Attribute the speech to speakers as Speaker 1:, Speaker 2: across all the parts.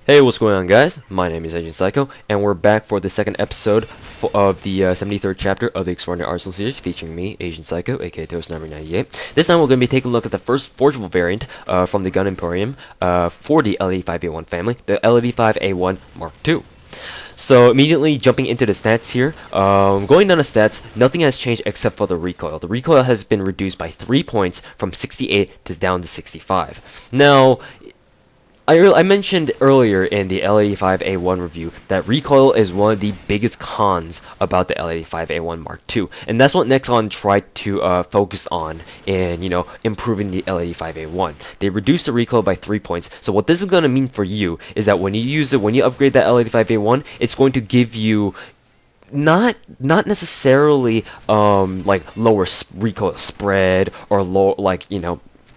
Speaker 1: Hey, what's going on, guys? My name is Agent Psycho, and we're back for the second episode of the 73rd chapter of the Extraordinary Arsenal series, featuring me, Agent Psycho, aka Toast number 98. This time we're going to be taking a look at the first forgeable variant from the Gun Emporium for the L85A1 family, the L85A1 Mark II. So immediately jumping into the stats here, going down the stats, nothing has changed except for the recoil. The recoil has been reduced by 3 points from 68 to down to 65. Now, I mentioned earlier in the L85A1 review that recoil is one of the biggest cons about the L85A1 Mark II, and that's what Nexon tried to focus on in, improving the L85A1. They reduced the recoil by 3 points. So what this is going to mean for you is that when you upgrade that L85A1, it's going to give you not necessarily like lower recoil spread or lower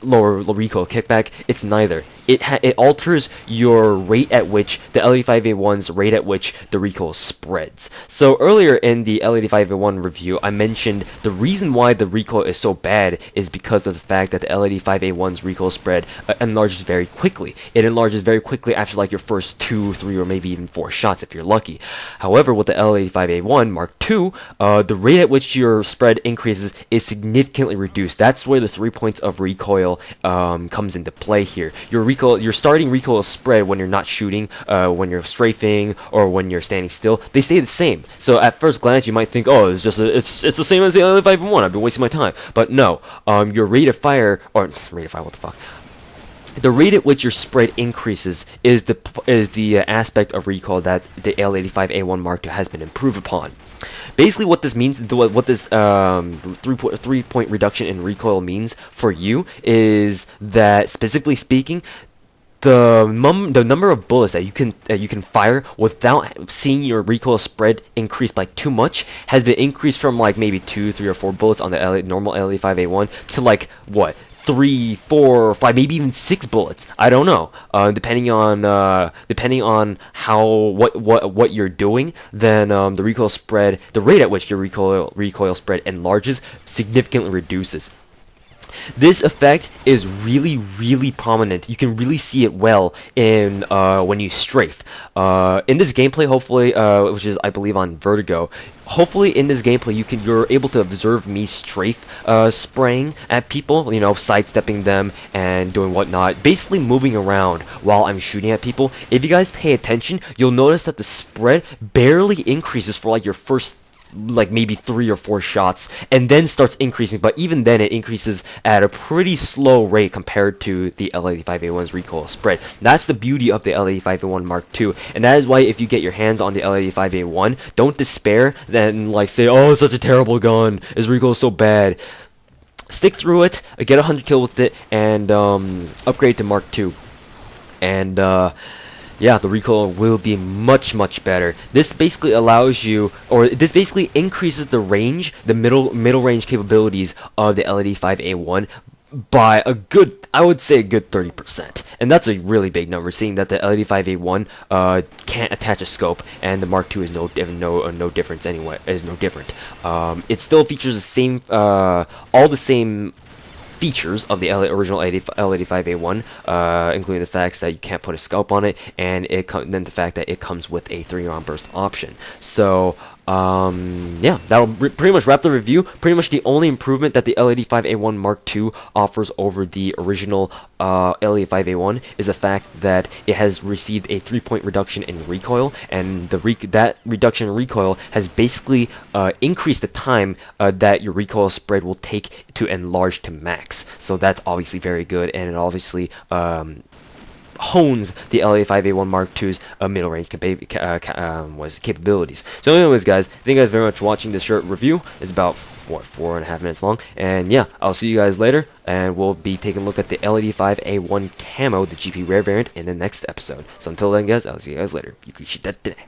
Speaker 1: lower recoil kickback. It's neither. It alters your rate at which the L85A1's rate at which the recoil spreads. So earlier in the L85A1 review, I mentioned the reason why the recoil is so bad is because of the fact that the L85A1's recoil spread enlarges very quickly. It enlarges very quickly after like your first 2, 3, or maybe even 4 shots if you're lucky. However, with the L85A1 Mark II, the rate at which your spread increases is significantly reduced. That's where the 3 points of recoil comes into play here. Your starting recoil spread when you're not shooting, when you're strafing, or when you're standing still, they stay the same. So at first glance, you might think, oh, it's the same as the L85A1. I've been wasting my time. But no, your rate of fire, what the fuck? The rate at which your spread increases is the aspect of recoil that the L85A1 Mark II has been improved upon. Basically, what this means, what this 3 point reduction in recoil means for you is that, specifically speaking, the number of bullets that you can fire without seeing your recoil spread increase by too much has been increased from like maybe 2, 3, or 4 bullets on the normal L85A1 to like what? 3, 4, 5, maybe even 6 bullets. I don't know. Depending on how what you're doing, then the recoil spread, the rate at which your recoil spread enlarges, significantly reduces. This effect is really prominent. You can really see it well in when you strafe. In this gameplay, hopefully, which is I believe on Vertigo. Hopefully, in this gameplay, you're able to observe me strafe spraying at people, sidestepping them and doing whatnot, basically moving around while I'm shooting at people. If you guys pay attention, you'll notice that the spread barely increases for like your first like maybe 3 or 4 shots, and then starts increasing, but even then it increases at a pretty slow rate compared to the L85A1's recoil spread. That's the beauty of the L85A1 Mark II, and that is why if you get your hands on the L85A1, don't despair, then like say, oh, it's such a terrible gun, its recoil is so bad. Stick through it, get 100 kills with it, and upgrade to Mark II. And yeah, the recoil will be much better. This basically allows you, or this basically increases the range, the middle range capabilities of the L85A1 by a good, I would say a good 30%. And that's a really big number, seeing that the L85A1 can't attach a scope, and the Mark II is no difference anyway. Is no different. It still features the same, all the same features of the original L85A1, including the fact that you can't put a scope on it, and then the fact that it comes with a 3-round burst option. So yeah, that'll pretty much wrap the review. Pretty much the only improvement that the L85A1 Mark II offers over the original L85A1 is the fact that it has received a 3-point reduction in recoil, and that reduction in recoil has basically increased the time that your recoil spread will take to enlarge to max. So that's obviously very good, and it obviously hones the L85A1 Mark II's middle range capabilities. So anyways, guys, thank you guys very much for watching this short review. It's about 4.5 minutes long, and yeah, I'll see you guys later, and we'll be taking a look at the L85A1 camo, the GP rare variant, in the next episode. So until then, guys, I'll see you guys later. You can shoot that today.